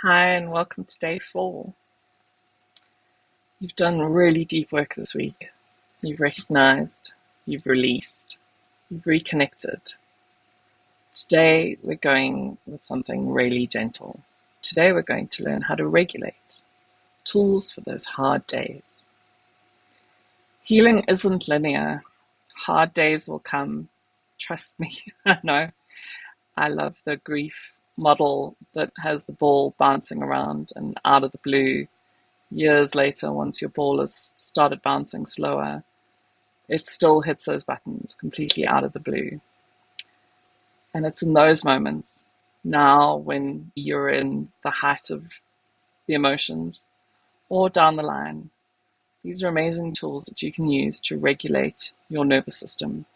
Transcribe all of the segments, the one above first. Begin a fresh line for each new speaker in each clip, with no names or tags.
Hi, and welcome to day 4. You've done really deep work this week. You've recognized, you've released, you've reconnected. Today, we're going with something really gentle. Today, we're going to learn how to regulate, tools for those hard days. Healing isn't linear. Hard days will come. Trust me, I know. I love the grief model that has the ball bouncing around and out of the blue. Years later, once your ball has started bouncing slower, it still hits those buttons completely out of the blue. And it's in those moments now when you're in the height of the emotions or down the line. These are amazing tools that you can use to regulate your nervous system.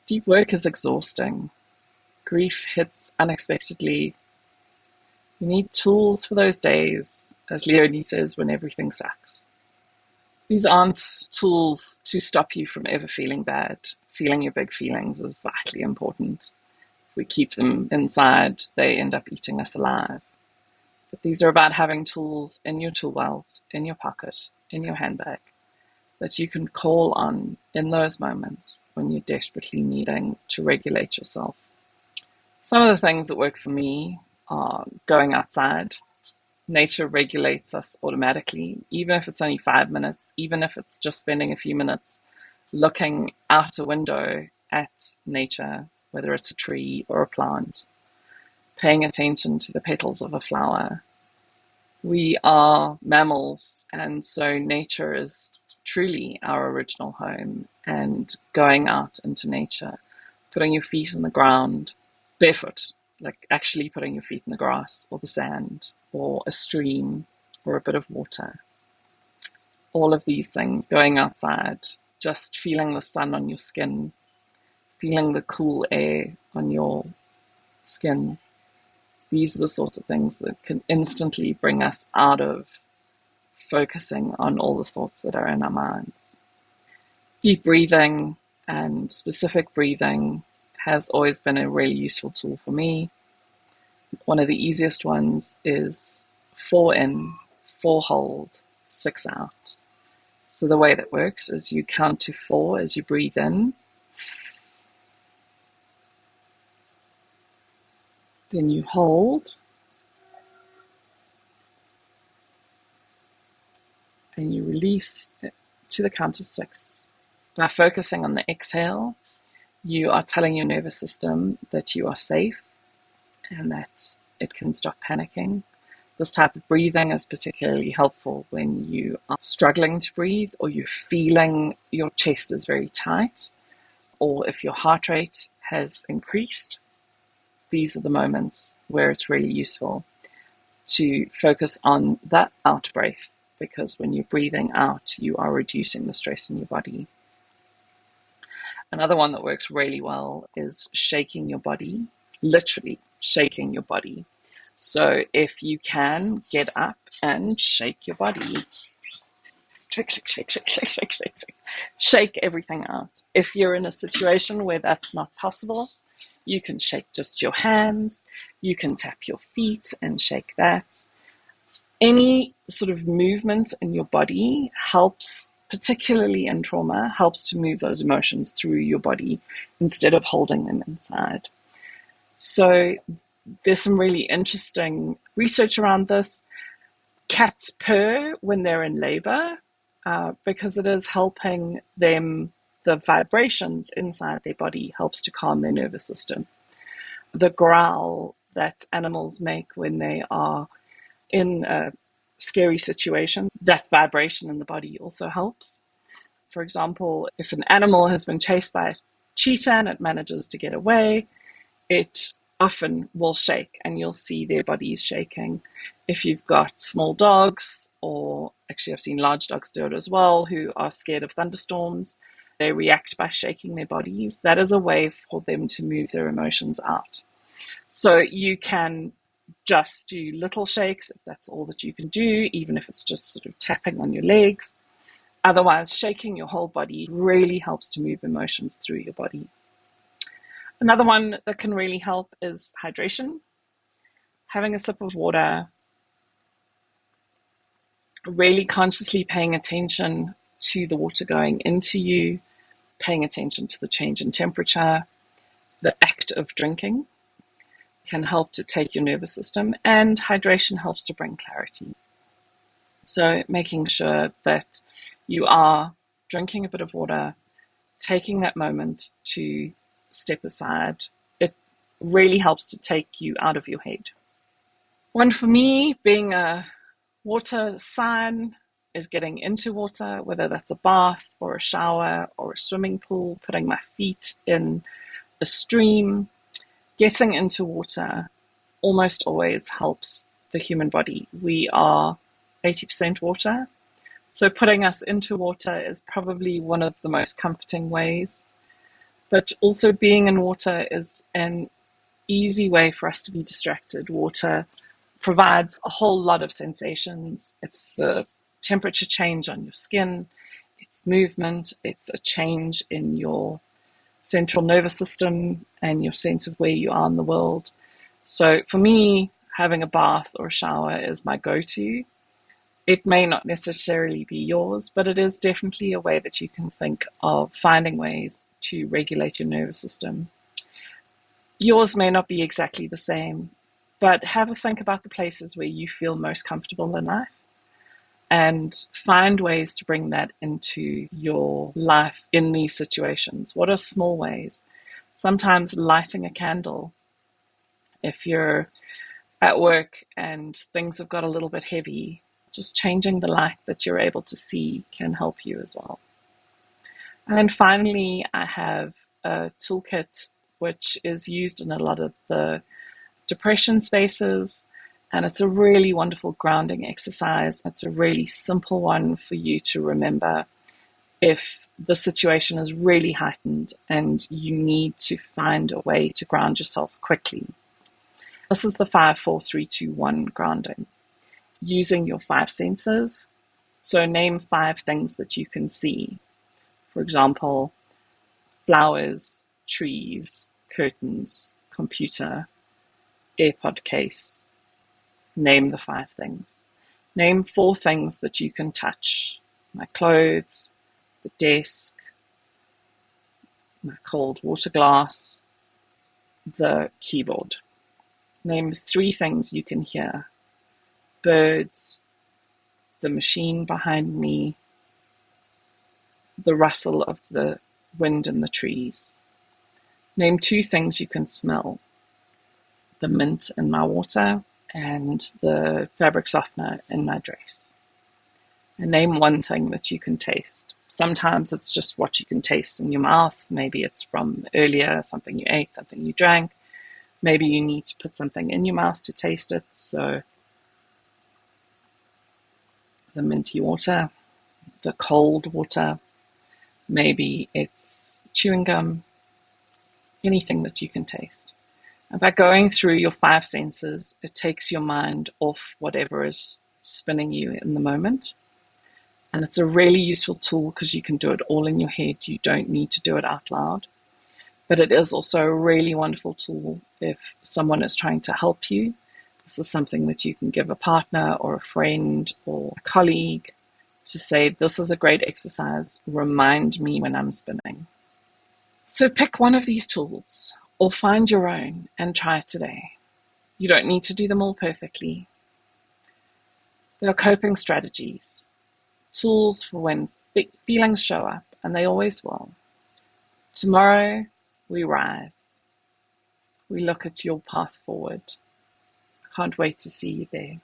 Deep work is exhausting. Grief hits unexpectedly. You need tools for those days, as Leonie says, when everything sucks. These aren't tools to stop you from ever feeling bad. Feeling your big feelings is vitally important. If we keep them inside, they end up eating us alive. But these are about having tools in your tool belt, in your pocket, in your handbag, that you can call on in those moments when you're desperately needing to regulate yourself. Some of the things that work for me are going outside. Nature regulates us automatically, even if it's only 5 minutes, even if it's just spending a few minutes looking out a window at nature, whether it's a tree or a plant, paying attention to the petals of a flower. We are mammals, and so nature is truly our original home. And going out into nature, putting your feet on the ground, barefoot, like actually putting your feet in the grass or the sand or a stream or a bit of water. All of these things, going outside, just feeling the sun on your skin, feeling the cool air on your skin. These are the sorts of things that can instantly bring us out of focusing on all the thoughts that are in our minds. Deep breathing and specific breathing has always been a really useful tool for me. One of the easiest ones is 4 in, 4 hold, 6 out. So the way that works is you count to 4 as you breathe in, then you hold, and you release to the count of 6. By focusing on the exhale, you are telling your nervous system that you are safe and that it can stop panicking. This type of breathing is particularly helpful when you are struggling to breathe or you're feeling your chest is very tight, or if your heart rate has increased. These are the moments where it's really useful to focus on that out breath, because when you're breathing out, you are reducing the stress in your body. Another one that works really well is shaking your body, literally shaking your body. So if you can, get up and shake your body. Shake, shake, shake, shake, shake, shake, shake, shake. Shake everything out. If you're in a situation where that's not possible, you can shake just your hands. You can tap your feet and shake that. Any sort of movement in your body helps, particularly in trauma, helps to move those emotions through your body instead of holding them inside. So there's some really interesting research around this. Cats purr when they're in labor because it is helping them, the vibrations inside their body helps to calm their nervous system. The growl that animals make when they are in a scary situation, that vibration in the body also helps. For example, if an animal has been chased by a cheetah and it manages to get away, it often will shake and you'll see their bodies shaking. If you've got small dogs, or actually I've seen large dogs do it as well, who are scared of thunderstorms, they react by shaking their bodies. That is a way for them to move their emotions out. So you can just do little shakes if that's all that you can do, even if it's just sort of tapping on your legs. Otherwise, shaking your whole body really helps to move emotions through your body. Another one that can really help is hydration. Having a sip of water, really consciously paying attention to the water going into you, paying attention to the change in temperature, the act of drinking can help to take your nervous system, and hydration helps to bring clarity. So making sure that you are drinking a bit of water, taking that moment to step aside, it really helps to take you out of your head. One for me, being a water sign, is getting into water, whether that's a bath or a shower or a swimming pool, putting my feet in a stream. Getting into water almost always helps the human body. We are 80% water, so putting us into water is probably one of the most comforting ways. But also being in water is an easy way for us to be distracted. Water provides a whole lot of sensations. It's the temperature change on your skin, it's movement, it's a change in your central nervous system and your sense of where you are in the world. So for me, having a bath or a shower is my go-to. It may not necessarily be yours, but it is definitely a way that you can think of finding ways to regulate your nervous system. Yours may not be exactly the same, but have a think about the places where you feel most comfortable in life and find ways to bring that into your life in these situations. What are small ways? Sometimes lighting a candle. If you're at work and things have got a little bit heavy, just changing the light that you're able to see can help you as well. And then finally, I have a toolkit which is used in a lot of the depression spaces, and it's a really wonderful grounding exercise. It's a really simple one for you to remember if the situation is really heightened and you need to find a way to ground yourself quickly. This is the 5-4-3-2-1 grounding, using your 5 senses. So name 5 things that you can see. For example, flowers, trees, curtains, computer, AirPod case. Name the 5 things. Name 4 things that you can touch. My clothes, the desk, my cold water glass, the keyboard. Name 3 things you can hear. Birds, the machine behind me, the rustle of the wind in the trees. Name 2 things you can smell. The mint in my water and the fabric softener in my dress. And name 1 thing that you can taste. Sometimes it's just what you can taste in your mouth. Maybe it's from earlier, something you ate, something you drank. Maybe you need to put something in your mouth to taste it. So the minty water, the cold water, maybe it's chewing gum, anything that you can taste. And by going through your 5 senses, it takes your mind off whatever is spinning you in the moment. And it's a really useful tool because you can do it all in your head. You don't need to do it out loud. But it is also a really wonderful tool if someone is trying to help you. This is something that you can give a partner or a friend or a colleague to say, this is a great exercise. Remind me when I'm spinning. So pick one of these tools or find your own and try it today. You don't need to do them all perfectly. There are coping strategies, tools for when feelings show up, and they always will. Tomorrow, we rise. We look at your path forward. I can't wait to see you there.